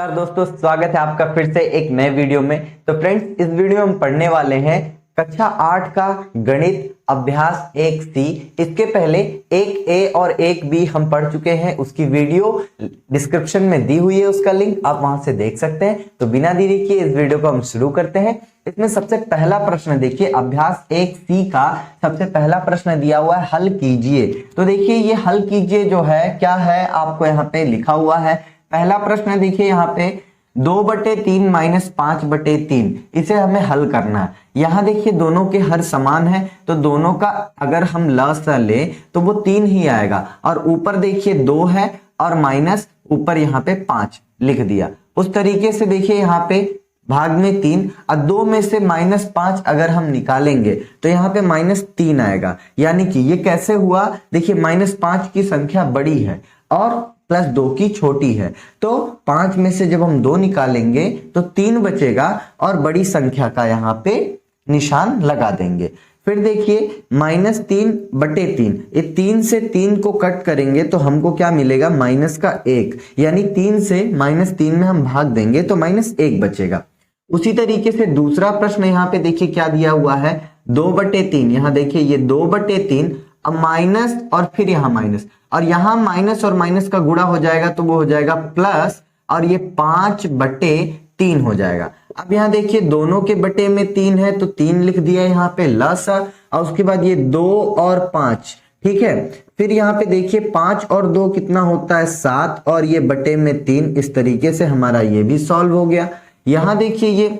नमस्कार दोस्तों, स्वागत है आपका फिर से एक नए वीडियो में। तो फ्रेंड्स, इस वीडियो में हम पढ़ने वाले हैं कक्षा 8 का गणित अभ्यास 1C। इसके पहले 1A और 1B हम पढ़ चुके हैं, उसकी वीडियो डिस्क्रिप्शन में दी हुई है, उसका लिंक आप वहां से देख सकते हैं। तो बिना देरी किए इस वीडियो को हम शुरू करते हैं। इसमें सबसे पहला प्रश्न देखिए, अभ्यास 1C का सबसे पहला प्रश्न दिया हुआ है, हल कीजिए। तो देखिए ये हल कीजिए जो है क्या है, आपको यहाँ पे लिखा हुआ है। पहला प्रश्न देखिए यहाँ पे 2/3 माइनस 5/3, इसे हमें हल करना है। यहाँ देखिए दोनों के हर समान है, तो दोनों का अगर हम लसा ले तो वो 3 ही आएगा। और ऊपर देखिए 2 है और माइनस ऊपर यहाँ पे 5 लिख दिया। उस तरीके से देखिए यहाँ पे भाग में 3 और 2 में से -5 अगर हम निकालेंगे तो यहाँ पे -3 आएगा। यानी कि ये कैसे हुआ, देखिए -5 की संख्या बड़ी है और +2 की छोटी है, तो 5 में से जब हम 2 निकालेंगे तो 3 बचेगा और बड़ी संख्या का यहाँ पे निशान लगा देंगे। फिर देखिए -3/3, ये 3 से 3 को कट करेंगे तो हमको क्या मिलेगा, -1, यानी 3 से -3 में हम भाग देंगे तो -1 बचेगा। उसी तरीके से दूसरा प्रश्न यहाँ पे देखिए क्या दिया हुआ है, 2/3। यहाँ देखिए ये 2/3, अब माइनस और फिर यहाँ माइनस, और यहाँ माइनस और माइनस का गुणा हो जाएगा तो वो हो जाएगा प्लस, और ये 5/3 हो जाएगा। अब यहाँ देखिए दोनों के बटे में 3 है तो 3 लिख दिया यहाँ पे लस, और उसके बाद ये 2 और 5, ठीक है। फिर यहाँ पे देखिए 5 और 2 कितना होता है, 7, और ये बटे में 3। इस तरीके से हमारा ये भी सॉल्व हो गया। यहाँ देखिए ये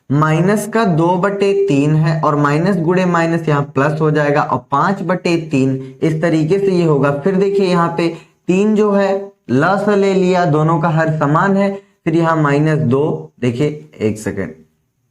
माइनस का 2/3 है और माइनस गुणे माइनस यहाँ प्लस हो जाएगा, और 5/3 इस तरीके से ये होगा। फिर देखिए यहाँ पे 3 जो है लस ले लिया, दोनों का हर समान है। फिर यहाँ -2, देखिए एक सेकेंड,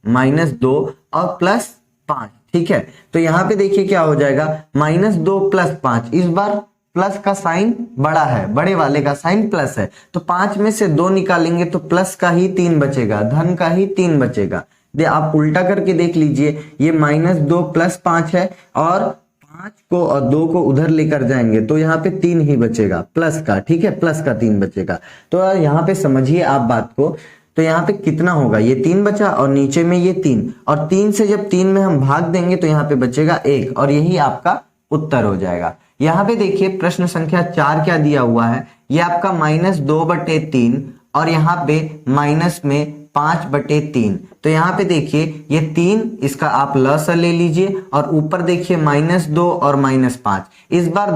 -2 और +5, ठीक है। तो यहाँ पे देखिए क्या हो जाएगा, -2 + 5, इस बार प्लस का साइन बड़ा है, बड़े वाले का साइन प्लस है, तो 5 में से 2 निकालेंगे तो प्लस का ही 3 बचेगा, धन का ही 3 बचेगा। आप उल्टा करके देख लीजिए, ये -2 + 5 है, और 5 को और 2 को उधर लेकर जाएंगे तो यहाँ पे 3 ही बचेगा प्लस का, ठीक है, प्लस का 3 बचेगा। तो यहाँ पे समझिए आप बात को, तो यहाँ पे कितना होगा, ये 3 बचा और नीचे में ये 3, और 3 से जब 3 में हम भाग देंगे तो यहाँ पे बचेगा 1, और यही आपका उत्तर हो जाएगा। यहाँ पे देखिए प्रश्न संख्या 4 क्या दिया हुआ है, ये आपका -2/3 और यहाँ पे माइनस में 5/3। तो यहाँ पे देखिए ये 3, इसका आप लस ले लीजिए, और ऊपर देखिए -2 और -5। इस बार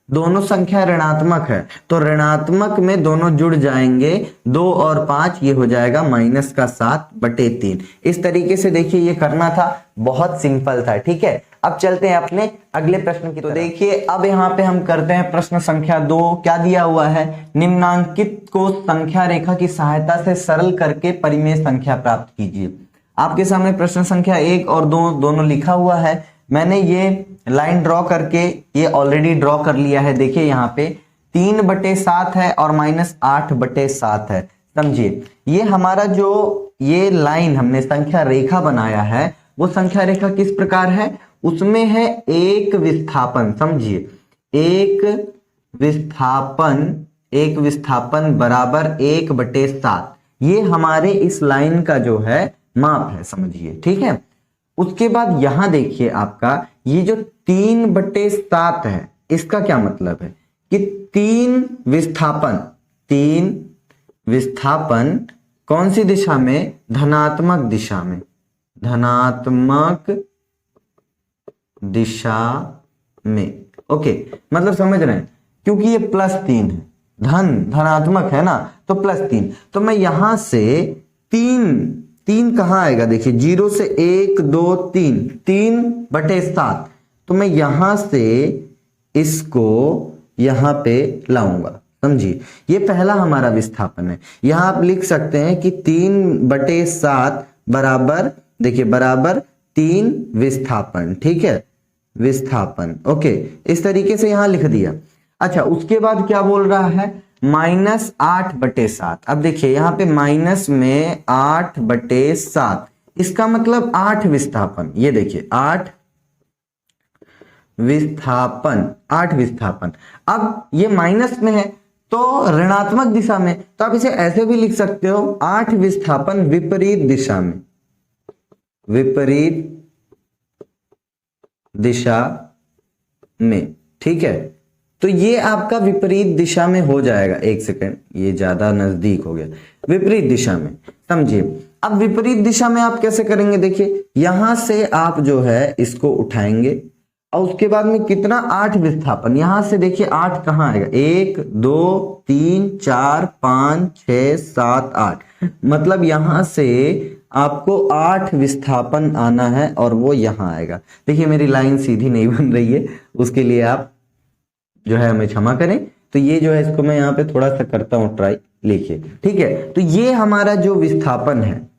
दोनों संख्या ऋणात्मक है, तो ऋणात्मक में दोनों जुड़ जाएंगे, 2 और 5, ये हो जाएगा -7/3। इस तरीके से देखिए ये करना था, बहुत सिंपल था, ठीक है। अब चलते हैं अपने अगले प्रश्न की। तो देखिए अब यहाँ पे हम करते हैं प्रश्न संख्या 2। क्या दिया हुआ है, निम्नांकित को संख्या रेखा की सहायता से सरल करके परिमेय संख्या प्राप्त कीजिए। आपके सामने प्रश्न संख्या 1 और 2 दोनों लिखा हुआ है। मैंने ये लाइन ड्रॉ करके ये ऑलरेडी ड्रॉ कर लिया है। देखिए यहाँ पे 3/7 है और -8/7 है। समझिए ये हमारा जो ये लाइन हमने संख्या रेखा बनाया है, वो संख्या रेखा किस प्रकार है, उसमें है एक विस्थापन। समझिए एक विस्थापन बराबर 1/7, ये हमारे इस लाइन का जो है माप है, समझिए, ठीक है। उसके बाद यहां देखिए आपका ये जो 3/7 है, इसका क्या मतलब है कि 3 विस्थापन कौन सी दिशा में, धनात्मक दिशा में, ओके, मतलब समझ रहे हैं, क्योंकि ये +3 है, धनात्मक है ना, तो +3। तो मैं यहां से 3 कहां आएगा, देखिए 0 से 1 2 3/7, तो मैं यहां से इसको यहां पे लाऊंगा। समझिए ये पहला हमारा विस्थापन है। यहां आप लिख सकते हैं कि 3/7 बराबर, देखिए बराबर 3 विस्थापन, ठीक है, विस्थापन, ओके, इस तरीके से यहां लिख दिया। अच्छा, उसके बाद क्या बोल रहा है, -8/7। अब देखिए यहाँ पे माइनस में 8/7, इसका मतलब 8 विस्थापन। ये देखिए 8 विस्थापन। अब ये माइनस में है तो ऋणात्मक दिशा में, तो आप इसे ऐसे भी लिख सकते हो 8 विस्थापन विपरीत दिशा में, विपरीत दिशा में। ठीक है, तो ये आपका विपरीत दिशा में हो जाएगा। एक सेकंड, ये ज्यादा नजदीक हो गया। विपरीत दिशा में समझिए। अब विपरीत दिशा में आप कैसे करेंगे, देखिए यहां से आप जो है इसको उठाएंगे और उसके बाद में कितना 8 विस्थापन, यहां से देखिए 8 कहाँ आएगा, 1 2 3 4 5 6 7 8, मतलब यहां से आपको 8 विस्थापन आना है और वो यहां आएगा। देखिए मेरी लाइन सीधी नहीं बन रही है, उसके लिए आप जो है हमें क्षमा करें। तो ये जो है इसको मैं यहाँ पे थोड़ा सा करता हूं ट्राई, लिखिए। ठीक है, तो ये हमारा जो विस्थापन है,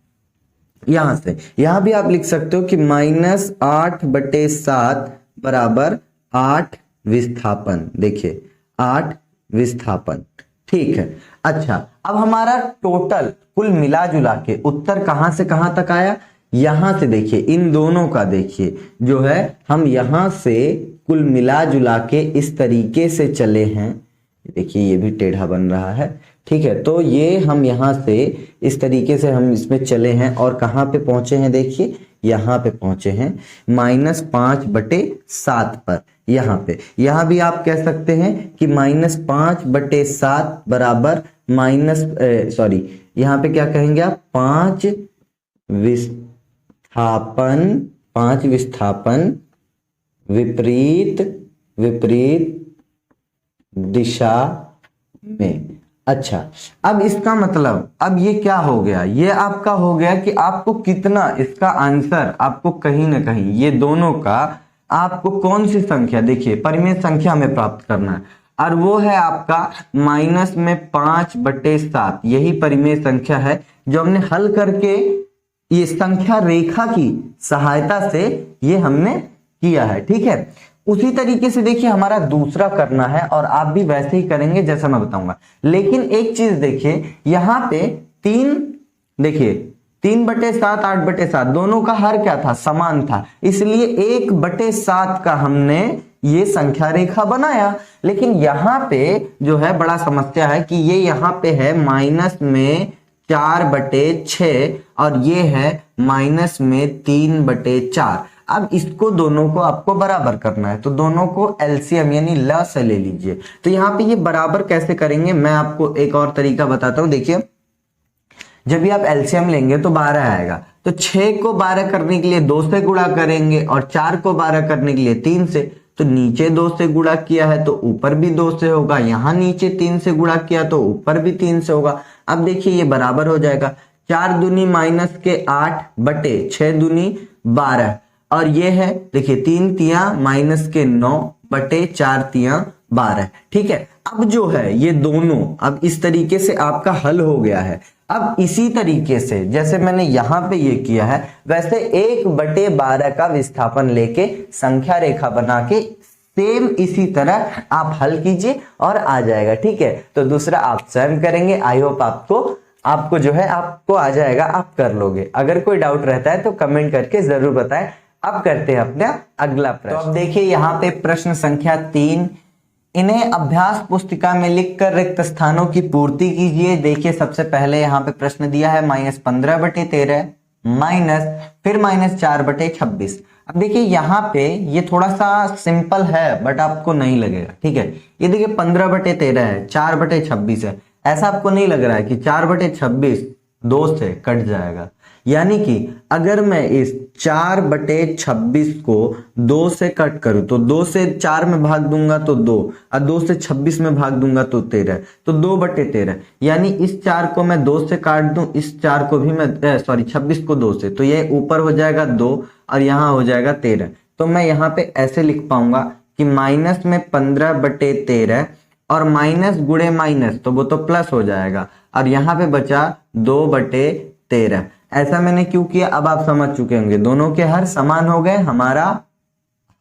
यहां से यहां भी आप लिख सकते हो कि -8/7 बराबर 8 विस्थापन। देखिए 8 विस्थापन। ठीक है, अच्छा अब हमारा टोटल कुल मिला जुला के उत्तर कहां से कहां तक आया, यहां से देखिए इन दोनों का देखिए जो है हम यहां से कुल मिला जुला के इस तरीके से चले हैं। देखिए ये भी टेढ़ा बन रहा है। ठीक है, तो ये हम यहां से इस तरीके से हम इसमें चले हैं और कहां पे पहुंचे हैं, देखिए यहां पे पहुंचे हैं -5/7 पर। यहां पे यहां भी आप कह सकते हैं कि -5/7 बराबर यहां पे क्या कहेंगे आप, 5 विस्थापन विपरीत दिशा में। अच्छा, अब इसका मतलब अब ये क्या हो गया, ये आपका हो गया कि आपको कितना, इसका आंसर आपको कहीं ना कहीं ये दोनों का आपको कौन सी संख्या, देखिए परिमेय संख्या में प्राप्त करना है और वो है आपका -5/7। यही परिमेय संख्या है जो हमने हल करके ये संख्या रेखा की सहायता से ये हमने किया है। ठीक है, उसी तरीके से देखिए हमारा दूसरा करना है और आप भी वैसे ही करेंगे जैसा मैं बताऊंगा। लेकिन एक चीज देखिए यहां पे 3/7 8/7 दोनों का हर क्या था, समान था, इसलिए 1/7 का हमने ये संख्या रेखा बनाया। लेकिन यहाँ पे जो है बड़ा समस्या है कि ये यहाँ पे है -4/6 और ये है -3/4। अब इसको दोनों को आपको बराबर करना है, तो दोनों को एलसीएम यानी ल से ले लीजिए। तो यहाँ पे ये बराबर कैसे करेंगे, मैं आपको एक और तरीका बताता हूं। देखिए जब भी आप एलसीएम लेंगे तो 12 आएगा, तो 6 को 12 करने के लिए 2 से गुणा करेंगे और 4 को 12 करने के लिए 3 से। तो नीचे 2 से गुणा किया है तो ऊपर भी 2 से होगा, यहाँ नीचे 3 से गुणा किया तो ऊपर भी 3 से होगा। अब देखिए ये बराबर हो जाएगा, 4 दूनी -8 बटे 6 दूनी 12 और ये है देखिए 3 तिया -9 बटे 4 तिया 12। ठीक है, अब जो है ये दोनों अब इस तरीके से आपका हल हो गया है। अब इसी तरीके से जैसे मैंने यहां पे ये किया है वैसे 1/12 का विस्थापन लेके संख्या रेखा बना के सेम इसी तरह आप हल कीजिए और आ जाएगा। ठीक है, तो दूसरा आप स्वयं करेंगे। आई होप आपको जो है आपको आ जाएगा, आप कर लोगे। अगर कोई डाउट रहता है तो कमेंट करके जरूर बताएं। अब करते हैं अपना अगला प्रश्न। तो अब देखिए यहाँ पे प्रश्न संख्या 3, इन्हें अभ्यास पुस्तिका में लिखकर रिक्त स्थानों की पूर्ति कीजिए। देखिए सबसे पहले यहाँ पे प्रश्न दिया है -15/13 फिर -4/26। अब देखिए यहाँ पे ये थोड़ा सा सिंपल है बट आपको नहीं लगेगा। ठीक है, ये देखिए 15/13 है, 4/26 है। ऐसा आपको नहीं लग रहा है कि 4/26 2 से कट जाएगा, यानी कि अगर मैं इस 4/26 को 2 से कट करूं तो 2 से 4 में भाग दूंगा तो 2 और 2 से 26 में भाग दूंगा तो 13, तो 2/13। यानी इस 4 को मैं 2 से काट दूं, इस 4 को भी मैं 26 को 2 से, तो ये ऊपर हो जाएगा 2 और यहाँ हो जाएगा 13। तो मैं यहाँ पे ऐसे लिख पाऊंगा कि माइनस में 15/13 और माइनस गुणे माइनस तो वो तो प्लस हो जाएगा और यहाँ पे बचा 2/13। ऐसा मैंने क्यों किया अब आप समझ चुके होंगे। दोनों के हर समान हो गए, हमारा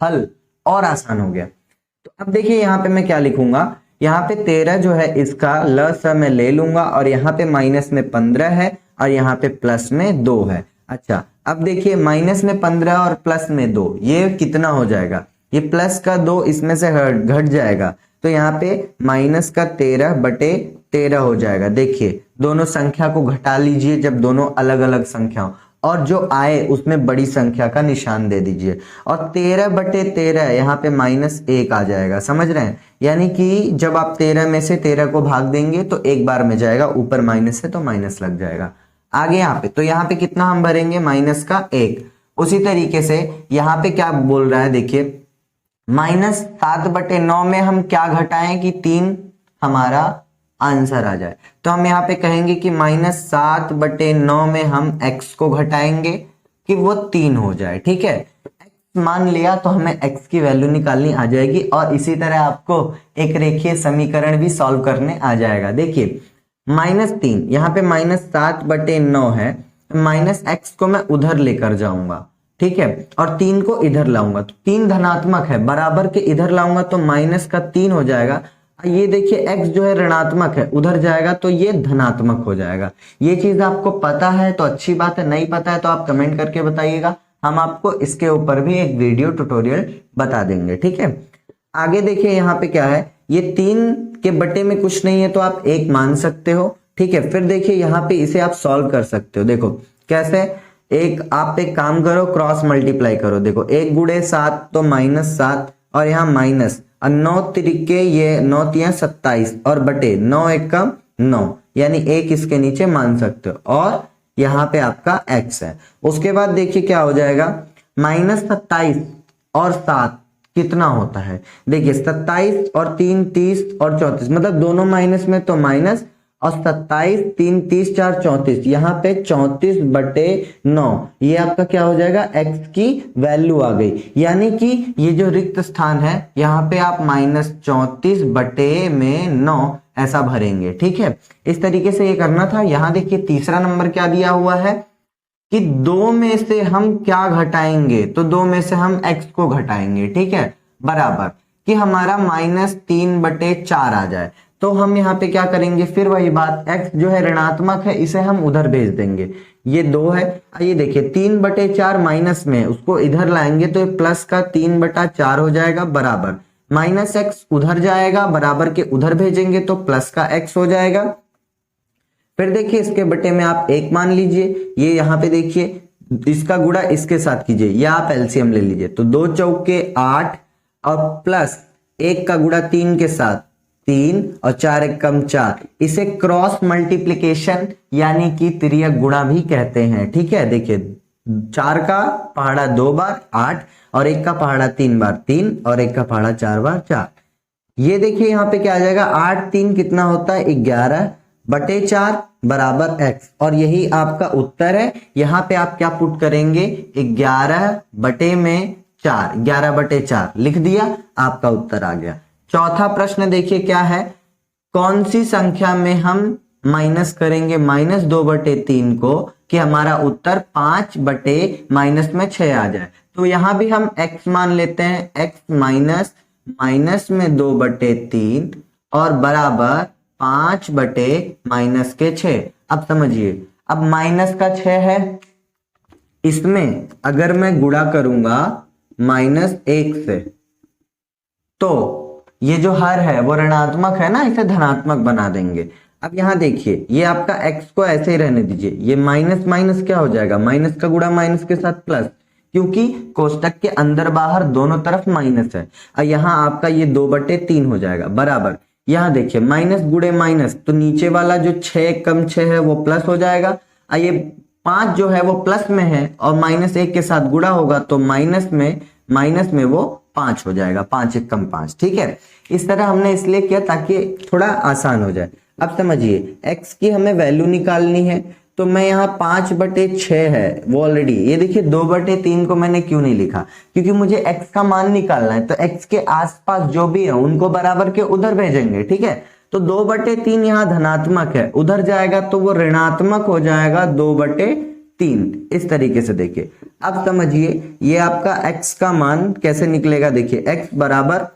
हल और आसान हो गया। तो अब देखिए यहाँ पे मैं क्या लिखूंगा, यहाँ पे 13 जो है इसका ल स मैं ले लूंगा और यहाँ पे माइनस में 15 है और यहाँ पे प्लस में 2 है। अच्छा अब देखिए माइनस में 15 और प्लस में 2 ये कितना हो जाएगा, ये प्लस का 2 इसमें से घट जाएगा तो यहाँ पे माइनस का 13/13 हो जाएगा। देखिए दोनों संख्या को घटा लीजिए जब दोनों अलग अलग संख्या हो, और जो आए उसमें बड़ी संख्या का निशान दे दीजिए, और 13/13 यहाँ पे -1 आ जाएगा। समझ रहे हैं? यानी कि जब आप 13 में से 13 को भाग देंगे तो एक बार में जाएगा, ऊपर माइनस है तो माइनस लग जाएगा। आगे यहाँ पे तो यहाँ पे कितना हम भरेंगे, -1। उसी तरीके से यहाँ पे क्या बोल रहा है, देखिए -7/9 में हम क्या घटाएं कि 3 हमारा आंसर आ जाए। तो हम यहाँ पे कहेंगे कि -7/9 में हम x को घटाएंगे कि वो 3 हो जाए। ठीक है, x मान लिया तो हमें x की वैल्यू निकालनी आ जाएगी, और इसी तरह आपको एक रेखीय समीकरण भी सॉल्व करने आ जाएगा। देखिए -3 यहाँ पे -7/9 है, -x को मैं उधर लेकर जाऊंगा, ठीक है, और 3 को इधर लाऊंगा तो 3 धनात्मक है, बराबर के इधर लाऊंगा तो -3 हो जाएगा। ये देखिए x जो है ऋणात्मक है, उधर जाएगा तो ये धनात्मक हो जाएगा। ये चीज आपको पता है तो अच्छी बात है, नहीं पता है तो आप कमेंट करके बताइएगा, हम आपको इसके ऊपर भी एक वीडियो ट्यूटोरियल बता देंगे। ठीक है, आगे देखिए यहाँ पे क्या है, ये 3 के बटे में कुछ नहीं है तो आप 1 मान सकते हो। ठीक है, फिर देखिए यहाँ पे इसे आप सॉल्व कर सकते हो। देखो कैसे, आप एक काम करो, क्रॉस मल्टीप्लाई करो। देखो 1 × 7 तो -7, और यहाँ माइनस, और 9 त्रिके ये 9 × 27 और बटे 9 × 1 9, यानी 1 इसके नीचे मान सकते हो, और यहाँ पे आपका x है। उसके बाद देखिए क्या हो जाएगा, -27 और 7 कितना होता है, देखिए 27 और 3 30 और 34, मतलब दोनों माइनस में तो माइनस, और 27 3 30 4 34, यहाँ पे 34/9, ये आपका क्या हो जाएगा, x की वैल्यू आ गई। यानी कि ये जो रिक्त स्थान है यहाँ पे आप -34/9 ऐसा भरेंगे। ठीक है, इस तरीके से ये करना था। यहाँ देखिए तीसरा नंबर क्या दिया हुआ है कि 2 में से हम क्या घटाएंगे, तो 2 में से हम x को घटाएंगे। ठीक है, बराबर कि हमारा -3/4 आ जाए। तो हम यहाँ पे क्या करेंगे, फिर वही बात, x जो है ऋणात्मक है, इसे हम उधर भेज देंगे। ये 2 है, ये देखिए 3/4 माइनस में, उसको इधर लाएंगे तो प्लस का 3/4 हो जाएगा, बराबर -x उधर जाएगा, बराबर के उधर भेजेंगे तो प्लस का x हो जाएगा। फिर देखिए इसके बटे में आप 1 मान लीजिए, ये यहाँ पे देखिए इसका गुणा इसके साथ कीजिए, या आप एलसीएम ले लीजिए, तो 2 चौके 8 और प्लस 1 का गुणा 3 के साथ 3 और 4 × 1 4, इसे क्रॉस मल्टीप्लिकेशन यानी कि तिर्यक गुणा भी कहते हैं। ठीक है, देखिए 4 का पहाड़ा 2 बार 8, और 1 का पहाड़ा 3 बार 3, और 1 का पहाड़ा 4 बार 4। ये देखिए यहाँ पे क्या आ जाएगा, 8 3 कितना होता है, 11/4 बराबर x, और यही आपका उत्तर है। यहाँ पे आप क्या पुट करेंगे, 11/4 लिख दिया, आपका उत्तर आ गया। चौथा प्रश्न देखिए क्या है, कौन सी संख्या में हम माइनस करेंगे -2/3 को कि हमारा उत्तर 5/-6 आ जाए। तो यहां भी हम x मान लेते हैं, x -2/3 और बराबर 5/-6। अब समझिए, अब माइनस का 6 है, इसमें अगर मैं गुणा करूंगा -1 से, तो ये जो हर है वो ऋणात्मक है ना, इसे धनात्मक बना देंगे। अब यहाँ देखिए, ये आपका x को ऐसे ही रहने दीजिए, ये माइनस माइनस क्या हो जाएगा, माइनस का गुणा माइनस के साथ प्लस, क्योंकि कोष्टक के अंदर बाहर दोनों तरफ माइनस है। और यहाँ आपका ये 2/3 हो जाएगा, बराबर यहाँ देखिए माइनस गुणे माइनस, तो नीचे वाला जो 6 × 6 है वो प्लस हो जाएगा, और ये 5 जो है वो प्लस में है, और -1 के साथ गुणा होगा तो माइनस में वो 5 हो जाएगा, 5 × 1 = 5। ठीक है, इस तरह हमने इसलिए किया ताकि थोड़ा आसान हो जाए। अब समझिए x की हमें वैल्यू निकालनी है, तो मैं यहाँ 5/6 है वो ऑलरेडी, ये देखिए 2/3 को मैंने क्यों नहीं लिखा, क्योंकि मुझे x का मान निकालना है, तो x के आसपास जो भी है उनको बराबर के उधर भेजेंगे। ठीक है, तो 2/3 यहाँ धनात्मक है, उधर जाएगा तो वो ऋणात्मक हो जाएगा 2/3। इस तरीके से देखिए, अब समझिए ये आपका x का मान कैसे निकलेगा। देखिए x बराबर,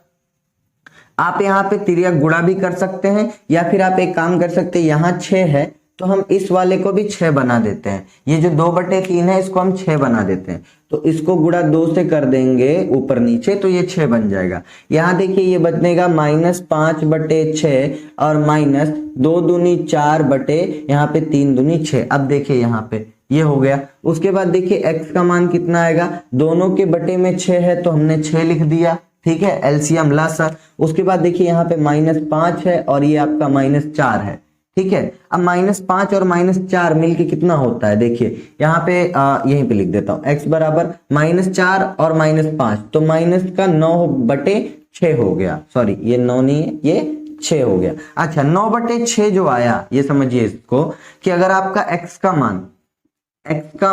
आप यहाँ पे तिर्यक गुणा भी कर सकते हैं, या फिर आप एक काम कर सकते हैं, यहाँ 6 है तो हम इस वाले को भी 6 बना देते हैं। ये जो 2/3 है इसको हम 6 बना देते हैं, तो इसको गुणा 2 से कर देंगे ऊपर नीचे तो ये 6 बन जाएगा। यहाँ देखिए ये बचनेगा -5/6 और -2 दूनी 4 बटे यहाँ पे 3 दूनी 6। अब देखिए यहाँ पे ये हो गया। उसके बाद देखिए x का मान कितना आएगा, दोनों के बटे में 6 है तो हमने 6 लिख दिया, ठीक है, एलसीएम लसा। उसके बाद देखिए यहाँ पे -5 है और ये आपका -4 है, ठीक है। अब -5 और -4 मिलके कितना होता है, देखिए यहाँ पे यहीं पे लिख देता हूँ, x बराबर -4 और -5 तो माइनस का 9/6 हो गया। सॉरी ये 9 नहीं है, ये 6 हो गया। अच्छा 9/6 जो आया ये समझिए इसको कि अगर आपका x का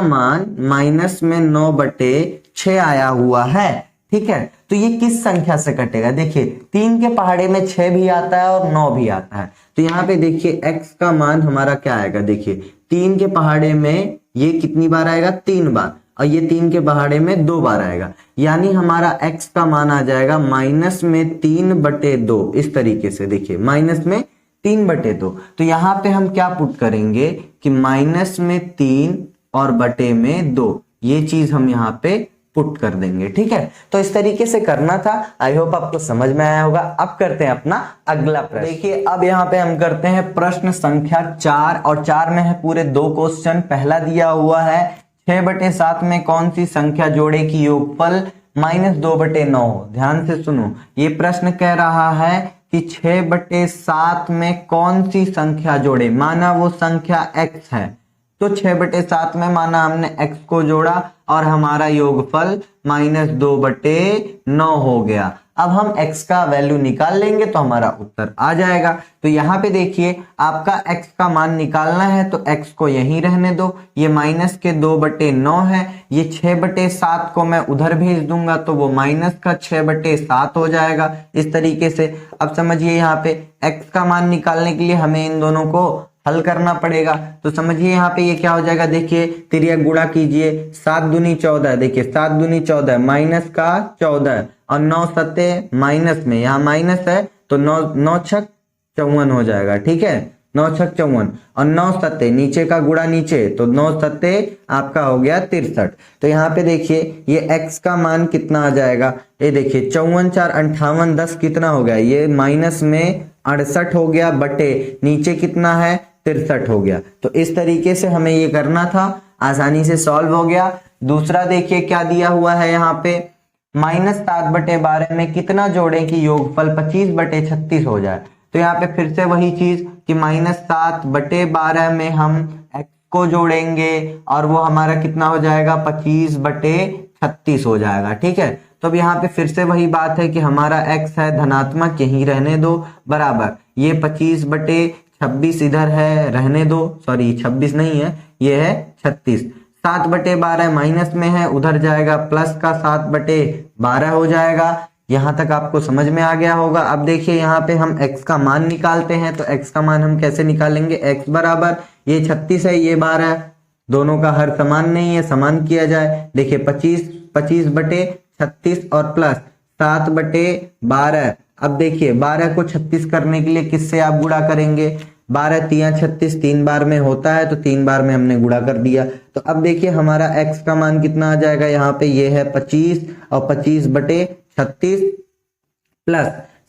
मान माइनस में 9/6 आया हुआ है, ठीक है, तो ये किस संख्या से कटेगा। देखिए 3 के पहाड़े में 6 भी आता है और 9 भी आता है, तो यहाँ पे देखिए x का मान हमारा क्या आएगा, देखिए 3 के पहाड़े में ये कितनी बार आएगा, 3 बार, और ये 3 के पहाड़े में 2 बार आएगा, यानी हमारा x का मान आ जाएगा -3/2। इस तरीके से देखिए -3/2। तो यहाँ पे हम क्या पुट करेंगे कि -3 और बटे में 2, ये चीज हम यहाँ पे पुट कर देंगे, ठीक है। तो इस तरीके से करना था। आई होप आपको समझ में आया होगा। अब करते हैं अपना अगला प्रश्न। देखिए अब यहाँ पे हम करते हैं प्रश्न संख्या 4 और 4 में है पूरे 2 क्वेश्चन। पहला दिया हुआ है 6/7 में कौन सी संख्या जोड़े की योगफल -2/9 हो। ध्यान से सुनो, ये प्रश्न कह रहा है कि 6/7 में कौन सी संख्या जोड़े, माना वो संख्या x है, तो 6/7 में माना हमने x को जोड़ा और हमारा योगफल -2/9 हो गया। अब हम x का वैल्यू निकाल लेंगे तो हमारा उत्तर आ जाएगा। तो यहाँ पे देखिए आपका x का मान निकालना है तो x को यहीं रहने दो, ये -2/9 है, ये 6/7 को मैं उधर भेज दूंगा तो वो -6/7 हो जाएगा। इस तरीके से अब समझिए यहाँ पे x का मान निकालने के लिए हमें इन दोनों को हल करना पड़ेगा। तो समझिए यहाँ पे ये क्या हो जाएगा, देखिए तिर्यक गुणा कीजिए, 7 दूनी 14, देखिए 7 दूनी 14 माइनस का 14 और 9 सत्ते माइनस में, यहाँ माइनस है तो 9 छक 54 हो जाएगा, ठीक है, 9 छक 54 और 9 सत्ते नीचे का गुणा नीचे तो 9 सत्ते आपका हो गया 63। तो यहाँ पे देखिए ये x का मान कितना आ जाएगा, ये देखिए 54 4 58 10 कितना हो गया, ये माइनस में 68 हो गया बटे नीचे कितना है 63 हो गया। तो इस तरीके से हमें ये करना था, आसानी से सॉल्व हो गया। दूसरा देखिए क्या दिया हुआ है यहाँ पे, -7/12 में कितना जोड़ें कि योगफल 25/36 हो जाए। तो यहाँ पे फिर से वही चीज कि -7/12 में हम x को जोड़ेंगे और वो हमारा कितना हो जाएगा 25/36 हो जाएगा, ठीक है। तो अब यहाँ पे फिर से वही बात है कि हमारा x है धनात्मक, यहीं रहने दो, बराबर ये 25/26 इधर है, रहने दो, सॉरी 26 नहीं है, ये है 36। 7/12 माइनस में है, उधर जाएगा प्लस का 7/12 हो जाएगा। यहां तक आपको समझ में आ गया होगा। अब देखिए यहाँ पे हम x का मान निकालते हैं, तो x का मान हम कैसे निकालेंगे, x बराबर ये 36 है, ये 12 है, दोनों का हर समान नहीं है, समान किया जाए। देखिए 25/36 और प्लस 7/12। अब देखिए 12 को 36 करने के लिए किससे आप गुणा करेंगे, 12 3 36 3 बार में होता है, तो 3 बार में हमने गुणा कर दिया। तो अब देखिए हमारा x का मान कितना आ जाएगा, यहाँ पे ये है 25 और 25/36 प्लस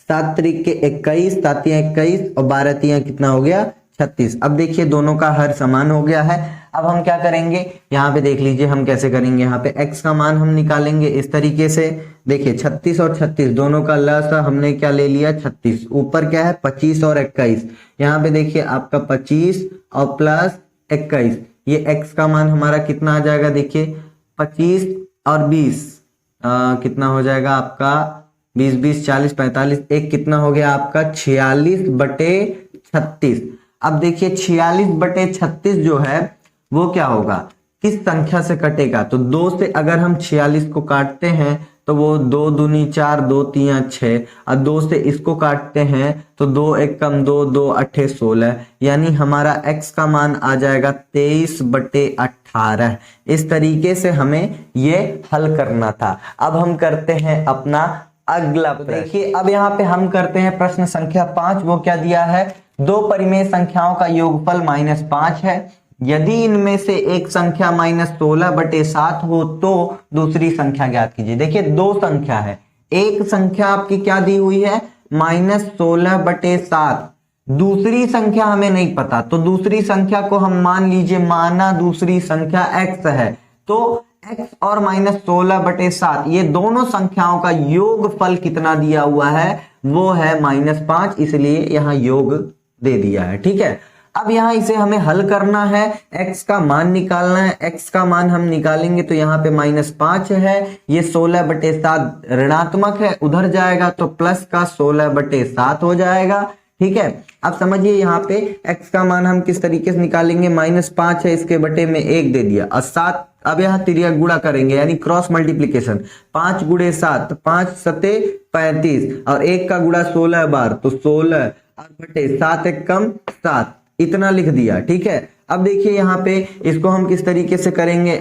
7 त्रिक के 21, 7 21 और 12 3 कितना हो गया 36। अब देखिए दोनों का हर समान हो गया है। अब हम क्या करेंगे, यहाँ पे देख लीजिए हम कैसे करेंगे, यहाँ पे x का मान हम निकालेंगे इस तरीके से। देखिए 36 और 36 दोनों का लसा हमने क्या ले लिया 36, ऊपर क्या है 25 और 21, यहाँ पे देखिए आपका 25 और प्लस 21, ये x का मान हमारा कितना आ जाएगा, देखिए 25 और 20 कितना हो जाएगा आपका 20 20 40 45, एक कितना हो गया आपका 46/36। अब देखिए 46/36 जो है वो क्या होगा, किस संख्या से कटेगा, तो 2 से अगर हम 46 को काटते हैं तो वो 2 दूनी 4 2 3 6, और 2 से इसको काटते हैं तो 2 1 कम 2 2 8 16, यानी हमारा x का मान आ जाएगा 23/18। इस तरीके से हमें ये हल करना था। अब हम करते हैं अपना अगला प्रश्न। देखिए अब यहाँ पे हम करते हैं प्रश्न संख्या 5। वो क्या दिया है, दो परिमेय संख्याओं का योगफल -5 है। यदि इनमें से एक संख्या -16/7 हो तो दूसरी संख्या ज्ञात कीजिए। देखिए दो संख्या है, एक संख्या आपकी क्या दी हुई है -16/7, दूसरी संख्या हमें नहीं पता, तो दूसरी संख्या को हम मान लीजिए, माना दूसरी संख्या x है, तो x और -16/7 ये दोनों संख्याओं का योगफल कितना दिया हुआ है, वो है -5, इसलिए यहां योग दे दिया है। ठीक है, अब यहां इसे हमें हल करना है, x का मान निकालना है। x का मान हम निकालेंगे तो यहाँ पे -5 है, ये 16/7 ऋणात्मक है, उधर जाएगा तो प्लस का 16/7 हो जाएगा। ठीक है, अब समझिए यहाँ पे x का मान हम किस तरीके से निकालेंगे, -5 है, इसके बटे में 1 दे दिया और 7, अब यहाँ तिर्यक गुणा करेंगे यानी क्रॉस मल्टीप्लीकेशन, 5 × 7, 5 × 7 35 और 1 का गुणा 16 बार तो 16 और बटे 7 1 कम 7, इतना लिख दिया। ठीक है, अब देखिए यहाँ पे इसको हम किस तरीके से करेंगे,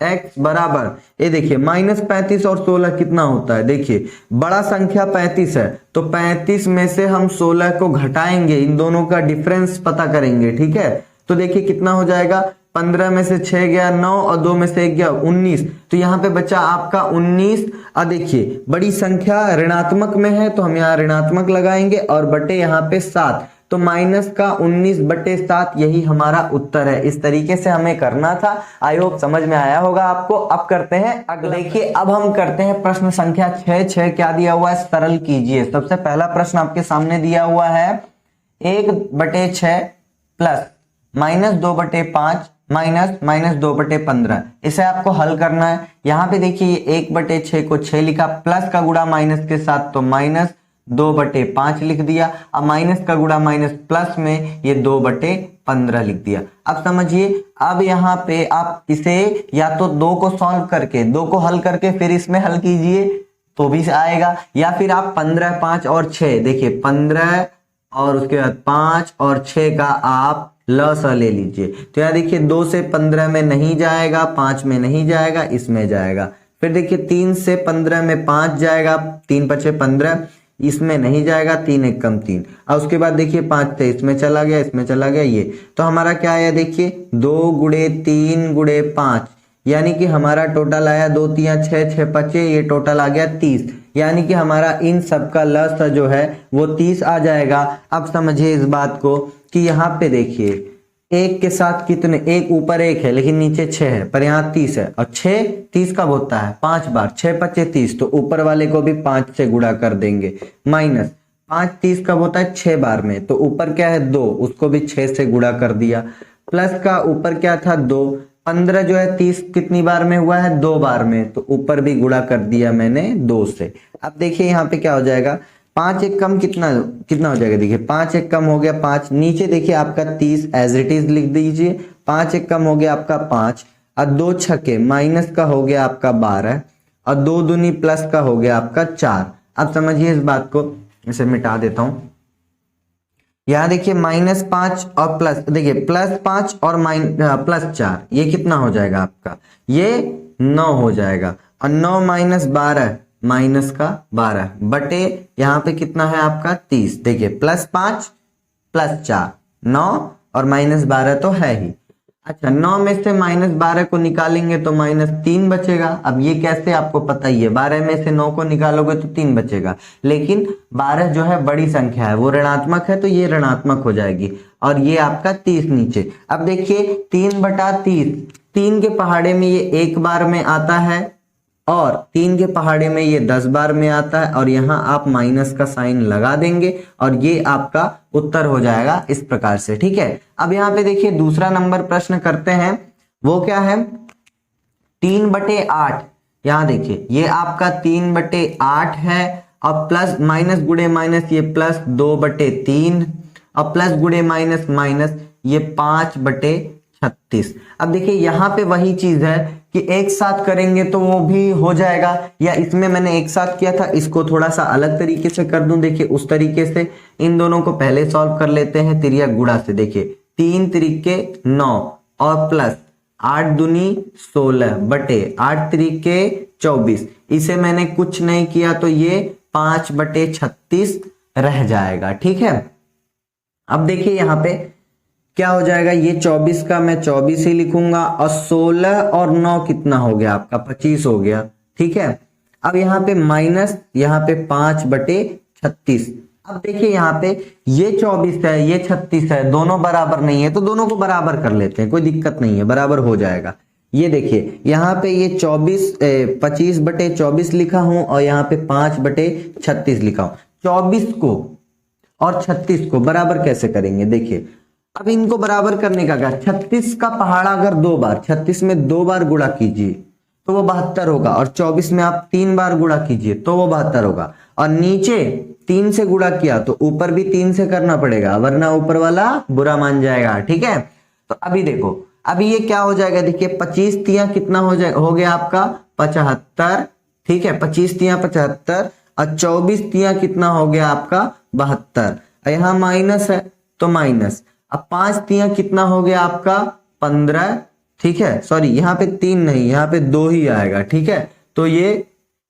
x बराबर, ये देखिए -35 और 16 कितना होता है, देखिए बड़ा संख्या 35 है तो 35 में से हम 16 को घटाएंगे, इन दोनों का डिफरेंस पता करेंगे। ठीक है, तो देखिए कितना हो जाएगा, 15 में से 6 गया 9 और 2 में से 1 गया 19, तो यहाँ पे बचा आपका 19। अब देखिए बड़ी संख्या ऋणात्मक में है तो हम यहाँ ऋणात्मक लगाएंगे और बटे यहाँ पे 7, तो -19/7 यही हमारा उत्तर है। इस तरीके से हमें करना था। आई होप समझ में आया होगा आपको। अब करते हैं अगला। देखिए अब हम करते हैं प्रश्न संख्या 6 क्या दिया हुआ है, सरल कीजिए। सबसे पहला प्रश्न आपके सामने दिया हुआ है 1/6 प्लस -2/5 माइनस -2/15, इसे आपको हल करना है। यहाँ पे देखिए 1/6 को 6 लिखा, प्लस का गुणा माइनस के साथ तो -2/5 लिख दिया, अब माइनस का गुणा माइनस प्लस में ये 2/15 लिख दिया। अब समझिए, अब यहाँ पे आप इसे या तो 2 को सॉल्व करके, 2 को हल करके फिर इसमें हल कीजिए तो भी आएगा, या फिर आप 15, 5 और 6, देखिए 15 और उसके बाद 5 और 6 का आप लसा ले लीजिए। तो यहाँ देखिए 2 से 15 में नहीं जाएगा, 5 में नहीं जाएगा, इसमें जाएगा। फिर देखिए 3 से 15 में 5 जाएगा, 3 × 5 = 15, इसमें नहीं जाएगा, 3 × 1 = 3। और उसके बाद देखिए 5 से इसमें चला गया, इसमें चला गया, ये तो हमारा क्या आया, देखिए 2 × 3 × 5, यानी कि हमारा टोटल आया 2 × 3 = 6, 6 × 5 ये टोटल आ गया 30, यानी कि हमारा इन सब का लस जो है वो 30 आ जाएगा। अब समझिए इस बात को कि यहाँ पे देखिए एक के साथ कितने, एक ऊपर 1 है लेकिन नीचे 6 है, पर यहाँ 30 है, और 6 30 कब होता है, 5 बार, 6 × 5 = 30, तो ऊपर वाले को भी 5 से गुणा कर देंगे। माइनस 5 30 कब होता है, 6 बार में, तो ऊपर क्या है 2, उसको भी 6 से गुणा कर दिया। प्लस का ऊपर क्या था 2, 15 जो है 30 कितनी बार में हुआ है, 2 बार में, तो ऊपर भी गुणा कर दिया मैंने 2 से। अब देखिए यहाँ पे क्या हो जाएगा, 5 1 कम कितना हो जाएगा, देखिए 5 1 कम हो गया 5, नीचे देखिए आपका 30 एज इट इज लिख दीजिए, 5 1 कम हो गया आपका 5, और 2 छक्के माइनस का हो गया आपका 12, और 2 दूनी प्लस का हो गया आपका 4। अब समझिए इस बात को, इसे मिटा देता हूं। यहाँ देखिए -5 और प्लस, देखिए +5 और +4, ये कितना हो जाएगा आपका, ये 9 हो जाएगा, और 9 - 12 -12 बटे यहाँ पे कितना है आपका 30, देखिए +5 +4 9 और -12 तो है ही। अच्छा 9 में से -12 को निकालेंगे तो -3 बचेगा। अब ये कैसे आपको पता ही है, 12 में से 9 को निकालोगे तो 3 बचेगा, लेकिन 12 जो है बड़ी संख्या है, वो ऋणात्मक है तो ये ऋणात्मक हो जाएगी, और ये आपका 30 नीचे। अब देखिए 3/30, 3 के पहाड़े में ये 1 बार में आता है, और 3 के पहाड़े में ये 10 बार में आता है, और यहाँ आप माइनस का साइन लगा देंगे और ये आपका उत्तर हो जाएगा इस प्रकार से। ठीक है, अब यहाँ पे देखिए दूसरा नंबर प्रश्न करते हैं, वो क्या है 3/8। यहाँ देखिए ये आपका 3/8 है, और प्लस माइनस गुणे माइनस ये +2/3, और प्लस गुणे माइनस माइनस ये 5/36। अब देखिए यहाँ पे वही चीज है कि एक साथ करेंगे तो वो भी हो जाएगा, या इसमें मैंने एक साथ किया था, इसको थोड़ा सा अलग तरीके से कर दूं। देखिए उस तरीके से इन दोनों को पहले सॉल्व कर लेते हैं तिर्यक गुणा से। देखिए 3 त्रिके 9 और प्लस 8 दूनी 16 बटे 8 त्रिके 24, इसे मैंने कुछ नहीं किया तो ये 5/36 रह जाएगा। ठीक है, अब देखिए यहाँ पे क्या हो जाएगा, ये 24 का मैं 24 ही लिखूंगा और 16 और 9 कितना हो गया आपका 25 हो गया। ठीक है, अब यहाँ पे माइनस यहाँ पे 5/36। अब देखिए यहाँ पे ये 24 है ये 36 है, दोनों बराबर नहीं है तो दोनों को बराबर कर लेते हैं, कोई दिक्कत नहीं है, बराबर हो जाएगा। ये देखिए यहाँ पे ये 25/24 लिखा हूं और यहाँ पे 5/36 लिखा हूं। 24 को और 36 को बराबर कैसे करेंगे, देखिए अब इनको बराबर करने का क्या, 36 का पहाड़ा अगर 2 बार 36 में 2 बार गुणा कीजिए तो वो 72 होगा, और 24 में आप 3 बार गुणा कीजिए तो वो 72 होगा, और नीचे 3 से गुणा किया तो ऊपर भी 3 से करना पड़ेगा वरना ऊपर वाला बुरा मान जाएगा। ठीक है, तो अभी देखो अभी ये क्या हो जाएगा, देखिए 25 तिया कितना हो गया आपका 75। ठीक है, 25 तिया 75 और 24 तिया कितना हो गया आपका 72, यहाँ माइनस है तो माइनस, अब 5 तिया कितना हो गया आपका 15। ठीक है, सॉरी यहाँ पे 3 नहीं, यहाँ पे 2 ही आएगा। ठीक है, तो ये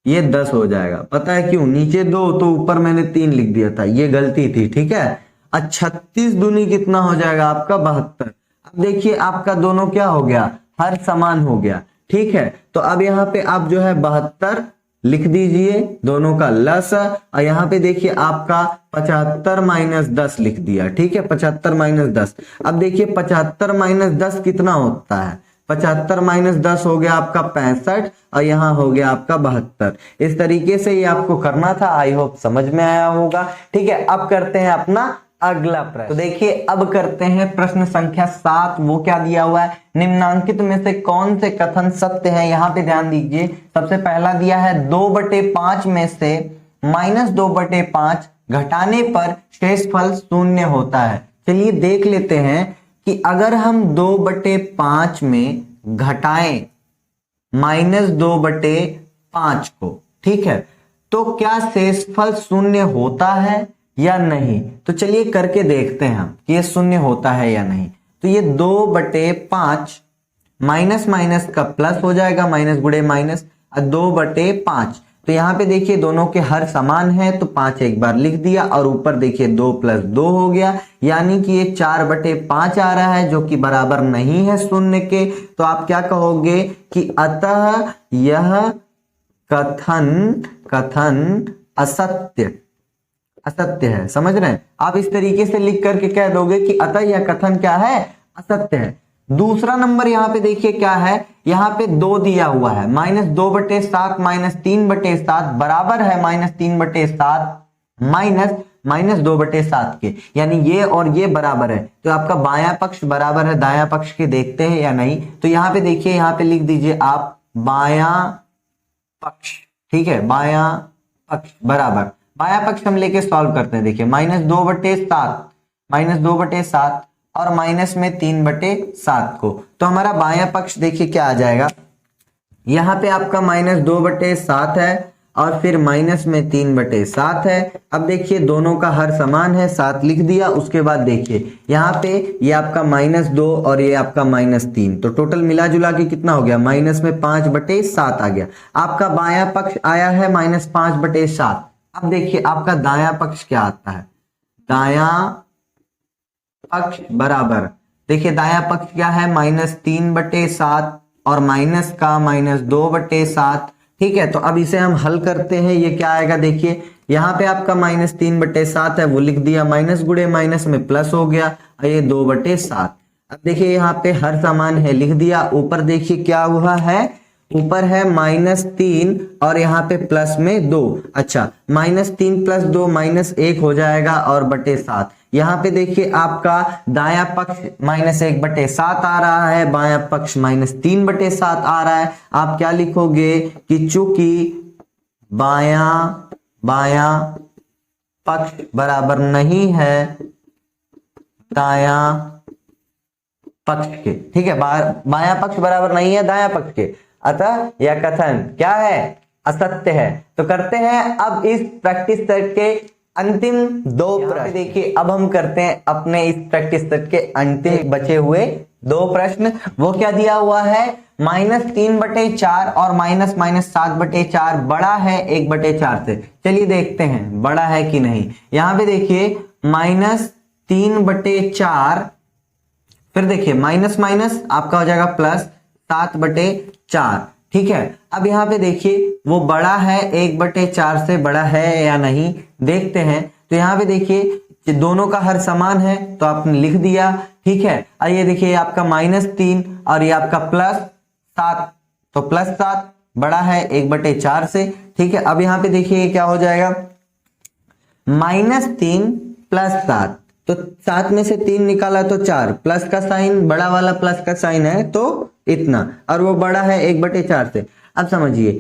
10 हो जाएगा, पता है क्यों, नीचे 2 तो ऊपर मैंने 3 लिख दिया था, ये गलती थी। ठीक है, और 36 दूनी कितना हो जाएगा आपका 72। अब देखिए आपका दोनों क्या हो गया, हर समान हो गया। ठीक है, तो अब यहाँ पे आप जो है 72 लिख दीजिए, दोनों का लस, और यहाँ पे देखिए आपका 75 - 10 लिख दिया। ठीक है, 75 - 10। अब देखिए 75 - 10 कितना होता है, 75 - 10 हो गया आपका 65 और यहाँ हो गया आपका 72। इस तरीके से ये आपको करना था, आई होप समझ में आया होगा। ठीक है, अब करते हैं अपना अगला प्रश्न। तो देखिए अब करते हैं प्रश्न संख्या 7। वो क्या दिया हुआ है, निम्नांकित में से कौन से कथन सत्य है, यहाँ पे ध्यान दीजिए। सबसे पहला दिया है 2/5 में से -2/5 घटाने पर शेषफल 0 होता है। चलिए देख लेते हैं कि अगर हम 2/5 में घटाएं -2/5 को, ठीक है, तो क्या शेषफल 0 होता है या नहीं। तो चलिए करके देखते हैं हम कि ये 0 होता है या नहीं। तो ये 2/5 माइनस माइनस का प्लस हो जाएगा, माइनस गुड़े माइनस, 2/5। तो यहाँ पे देखिए दोनों के हर समान है तो 5 एक बार लिख दिया, और ऊपर देखिए 2 + 2 हो गया, यानी कि ये 4/5 आ रहा है जो कि बराबर नहीं है 0 के। तो आप क्या कहोगे कि अतः यह कथन असत्य है। समझ रहे हैं, आप इस तरीके से लिख करके कह दोगे कि अतः यह कथन क्या है, असत्य है। दूसरा नंबर यहाँ पे देखिए क्या है, यहाँ पे 2 दिया हुआ है, -2/7 -3/7 बराबर है -3/7 -2/7 के, यानी ये और ये बराबर है। तो आपका बायां पक्ष बराबर है दायां पक्ष के, देखते हैं या नहीं। तो यहाँ पे देखिए, यहाँ पे लिख दीजिए आप बायां पक्ष। ठीक है, बायां पक्ष बराबर, बायां पक्ष हम लेके सॉल्व करते हैं। देखिए -2/7 और माइनस में 3/7 को, तो हमारा बायां पक्ष देखिए क्या आ जाएगा, यहाँ पे आपका -2/7 है और फिर माइनस में 3/7 है। अब देखिए दोनों का हर समान है, 7 लिख दिया। उसके बाद देखिए यहाँ पे ये आपका -2 और ये आपका -3, तो टोटल मिला जुला के कितना हो गया, माइनस में 5/7 आ गया। आपका बायां पक्ष आया है -5/7। अब देखिए आपका दायां पक्ष क्या आता है, दायां पक्ष बराबर, देखिए दायां पक्ष क्या है, -3/7 और माइनस का -2/7। ठीक है, तो अब इसे हम हल करते हैं। ये क्या आएगा, देखिए यहाँ पे आपका -3/7 है, वो लिख दिया, माइनस गुड़े माइनस में प्लस हो गया, और ये 2/7। अब देखिए यहाँ पे हर समान है, लिख दिया। ऊपर देखिए क्या हुआ है, ऊपर है -3 और यहाँ पे प्लस में 2। अच्छा, -3 + 2 -1 हो जाएगा और /7। यहाँ पे देखिए आपका दायां पक्ष -1/7 आ रहा है, बायां पक्ष -3/7 आ रहा है। आप क्या लिखोगे कि चूंकि बायां पक्ष बराबर नहीं है दायां पक्ष के। ठीक है, बायां पक्ष बराबर नहीं है दायां पक्ष के, अतः यह कथन क्या है, असत्य है। तो करते हैं अब इस प्रैक्टिस सेट के अंतिम 2 प्रश्न। देखिए अब हम करते हैं अपने इस प्रैक्टिस सेट के अंतिम बचे हुए 2 प्रश्न। वो क्या दिया हुआ है, -3/4 और -7/4 बड़ा है 1/4 से। चलिए देखते हैं बड़ा है कि नहीं। यहाँ पे देखिए 3/4, फिर देखिए माइनस माइनस आपका हो जाएगा प्लस 7/4। ठीक है, अब यहाँ पे देखिए वो बड़ा है 1/4 से, बड़ा है या नहीं देखते हैं। तो यहाँ पे देखिए दोनों का हर समान है तो आपने लिख दिया। ठीक है, और ये देखिए आपका -3 और ये आपका +7, तो +7 बड़ा है 1/4 से। ठीक है, अब यहाँ पे देखिए क्या हो जाएगा, -3 + 7, तो 7 में से 3 निकाला तो 4, प्लस का साइन, बड़ा वाला प्लस का साइन है तो इतना, और वो बड़ा है 1/4 से। अब समझिए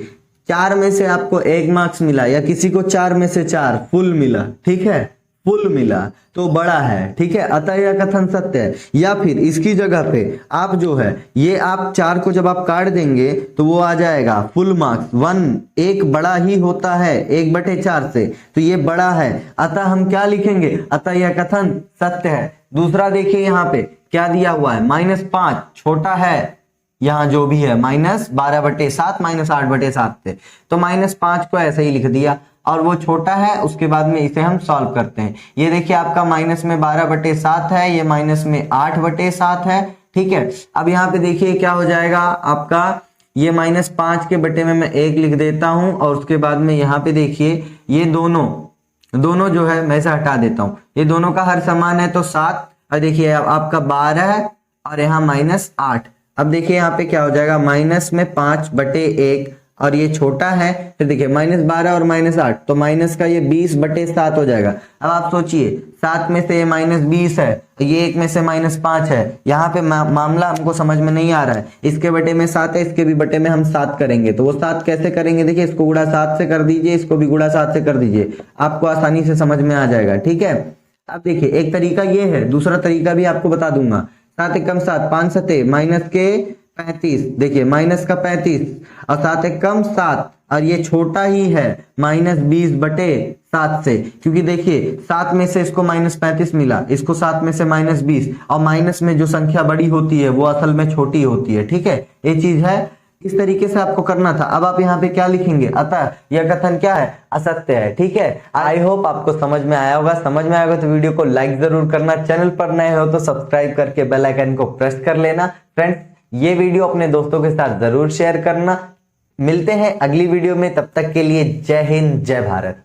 4 में से आपको 1 मार्क्स मिला, या किसी को 4 में से 4 फुल मिला, ठीक है, फुल मिला तो बड़ा है। ठीक है, अतः यह कथन सत्य है। या फिर इसकी जगह पे आप जो है ये आप 4 को जब आप काट देंगे तो वो आ जाएगा फुल मार्क्स 1, एक बड़ा ही होता है 1/4 से, तो ये बड़ा है, अतः हम क्या लिखेंगे, अतः यह कथन सत्य है। दूसरा देखिए यहाँ पे क्या दिया हुआ है, -5 छोटा है, यहाँ जो भी है -12/7 -8/7 से, तो -5 को ऐसे ही लिख दिया, और वो छोटा है, उसके बाद में इसे हम सॉल्व करते हैं। ये देखिए आपका माइनस में 12/7 है, ये माइनस में 8/7 है। ठीक है, अब यहाँ पे देखिए क्या हो जाएगा आपका, ये -5 के बटे में मैं 1 लिख देता हूं, और उसके बाद में यहाँ पे देखिए ये दोनों जो है मैं इसे हटा देता हूं, ये दोनों का हर समान है तो 7, और देखिए आपका 12 है और यहाँ -8। अब देखिए यहाँ पे क्या हो जाएगा, माइनस में 5/1, और ये छोटा है, फिर देखिए -12 और -8, तो माइनस का ये 20/7 हो जाएगा। अब आप सोचिए 7 में से ये -20 है, ये 1 में से -5 है, यहाँ पे मामला हमको समझ में नहीं आ रहा है। इसके बटे में 7 है, इसके भी बटे में हम 7 करेंगे, तो वो 7 कैसे करेंगे, देखिए इसको गुणा 7 से कर दीजिए, इसको भी गुणा 7 से कर दीजिए, आपको आसानी से समझ में आ जाएगा। ठीक है, अब देखिए एक तरीका ये है, दूसरा तरीका भी आपको बता दूंगा। 7 एकम 7, 5 सते माइनस के 35, देखिए माइनस का 35 और 7 एकम 7, और ये छोटा ही है -20/7 से, क्योंकि देखिए 7 में से इसको -35 मिला, इसको 7 में से -20, और माइनस में जो संख्या बड़ी होती है वो असल में छोटी होती है। ठीक है, ये चीज है, इस तरीके से आपको करना था। अब आप यहाँ पे क्या लिखेंगे, अतः यह कथन क्या है, असत्य है। ठीक है, आई होप आपको समझ में आया होगा। समझ में आया होगा तो वीडियो को लाइक जरूर करना, चैनल पर नए हो तो सब्सक्राइब करके बेल आइकन को प्रेस कर लेना। फ्रेंड्स, ये वीडियो अपने दोस्तों के साथ जरूर शेयर करना। मिलते हैं अगली वीडियो में, तब तक के लिए जय हिंद, जय भारत।